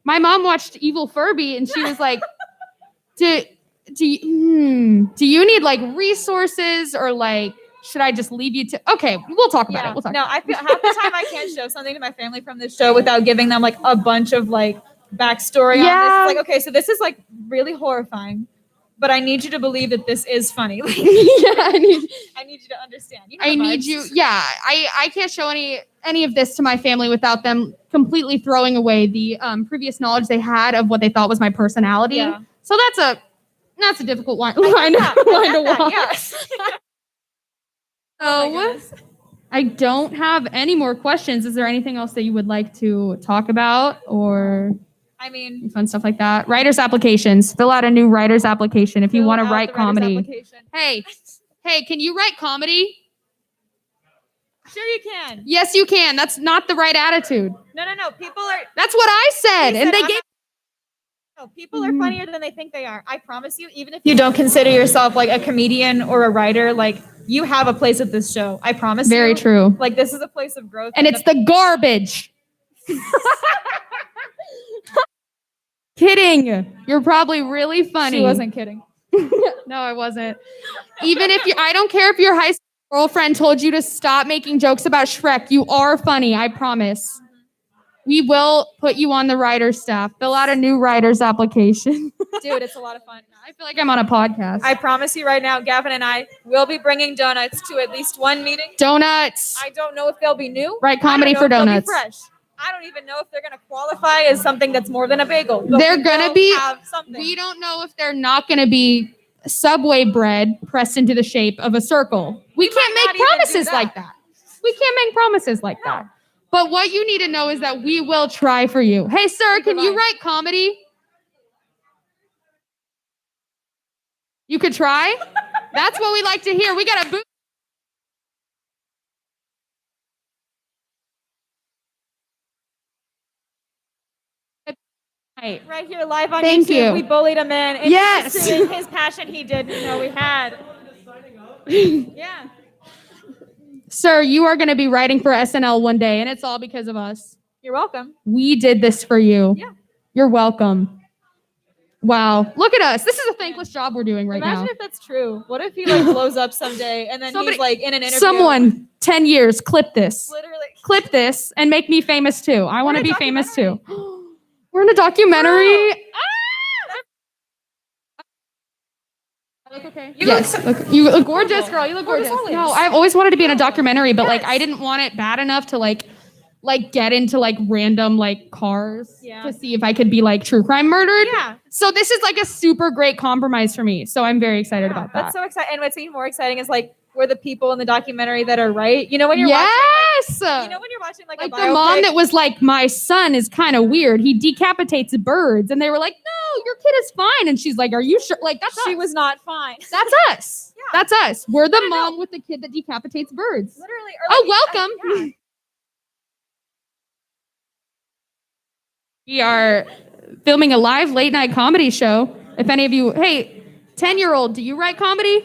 My mom watched Evil Furby and she was like, do you need resources or should I just leave you to? Okay, we'll talk about it. No, I feel half the time I can't show something to my family from this show without giving them a bunch of backstory on this. It's okay, so this is really horrifying, but I need you to believe that this is funny. I need you to understand. I need you. Yeah, I can't show any of this to my family without them completely throwing away the previous knowledge they had of what they thought was my personality. Yeah. So that's a difficult line to walk. Yes. So I don't have any more questions. Is there anything else that you would like to talk about or I mean, fun stuff like that? Writer's applications. Fill out a new writer's application if you want to write comedy. Hey, can you write comedy? Sure you can. Yes, you can. That's not the right attitude. No. People are. That's what I said. And they gave. No, people are funnier than they think they are. I promise you, even if you don't consider yourself like a comedian or a writer, like you have a place at this show. I promise you. Very true. Like this is a place of growth. And it's the garbage. Kidding. You're probably really funny. She wasn't kidding. No, I wasn't. Even if I don't care if your high school girlfriend told you to stop making jokes about Shrek. You are funny, I promise. We will put you on the writer's staff. Fill out a new writer's application. Dude, it's a lot of fun. I feel like I'm on a podcast. I promise you right now, Gavin and I will be bringing donuts to at least one meeting. Donuts. I don't know if they'll be new. Write comedy I don't know for if they'll be donuts. fresh. I don't even know if they're going to qualify as something that's more than a bagel. But They're we going to will be, have something. we don't know if they're not going to be Subway bread pressed into the shape of a circle. We can't make promises like that. We can't make promises like that. But what you need to know is that we will try for you. Hey, sir, can you write comedy? You could try? That's what we like to hear. We got a booth. Right here live on Thank YouTube. you. We bullied a man. And Yes. his passion he didn't know we had. Yeah. Sir, you are going to be writing for SNL one day, and it's all because of us. You're welcome. We did this for you. Yeah. You're welcome. Wow. Look at us. This is a thankless job we're doing right Imagine now. if that's true. What if he like blows up someday and then Somebody- he's like in an interview? Someone, 10 years, clip this. Literally. Clip this and make me famous too. I want to be famous too. We're in a documentary. I look okay. You look gorgeous, girl. You look gorgeous. No, I've always wanted to be in a documentary, but like I didn't want it bad enough to like get into like random like cars to see if I could be like true crime murdered. Yeah. So this is like a super great compromise for me. So I'm very excited about that. That's so exciting. And what's even more exciting is like we're the people in the documentary that are right. You know when you're yes. watching, you know when you're watching like a the biopic? mom that was like, my son is kind of weird. He decapitates birds. And they were like, no, your kid is fine. And she's like, are you sure? Like, that's She us. was not fine. That's us. That's us. We're the mom with the kid that decapitates birds. Literally. Oh, welcome. We are filming a live late night comedy show. If any of you, hey, 10-year-old, do you write comedy?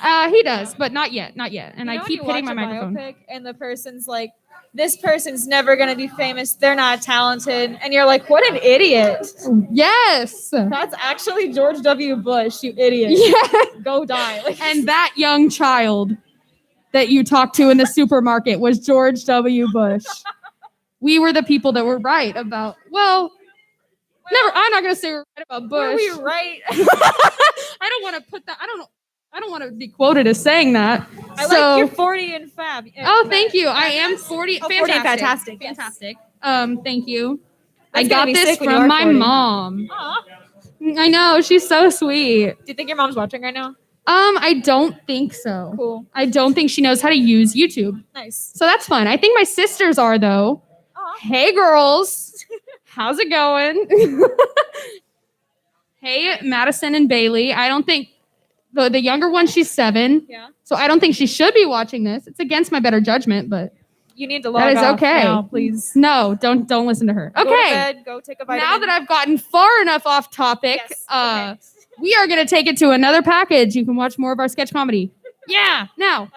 He does, but not yet, not yet. And You know I when keep you hitting watch my a microphone. biopic and the person's like, this person's never going to be famous. They're not talented. And you're like, what an idiot. Yes. That's actually George W. Bush, you idiot. Yeah. Go die. Like, And that young child that you talked to in the supermarket was George W. Bush. We were the people that were right about, I'm not going to say we're right about Bush. were we right? I don't want to put that, I don't want to be quoted as saying that. I like your 40 and fab. Oh, thank you. I am 40. Oh, 40 and fantastic. fantastic. Thank you. That's I gonna got be this sick when you from are my 40. mom. Aw. I know, she's so sweet. Do you think your mom's watching right now? I don't think so. Cool. I don't think she knows how to use YouTube. Nice. So that's fun. I think my sisters are though. Hey girls, how's it going? Hey Madison and Bailey. I don't think the younger one, she's 7. Yeah. So I don't think she should be watching this. It's against my better judgment, but You need to log that is off okay. now, please. No, don't listen to her. Go to Okay. bed, go take a vitamin. Now that I've gotten far enough off topic, we are going to take it to another package. You can watch more of our sketch comedy. Yeah, now.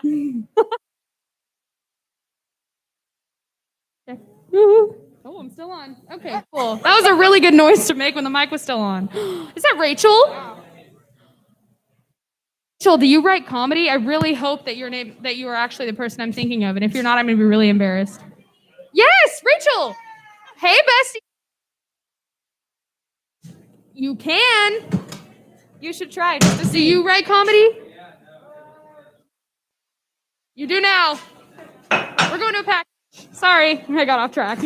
Oh, I'm still on. Okay, cool. That was a really good noise to make when the mic was still on. Is that Rachel? Rachel, do you write comedy? I really hope that you are actually the person I'm thinking of, and if you're not, I'm going to be really embarrassed. Yes, Rachel. Hey, bestie. You can. You should try just to see. Do you write comedy? You do now. We're going to a package. Sorry, I got off track.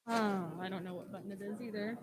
I don't know what button it is either.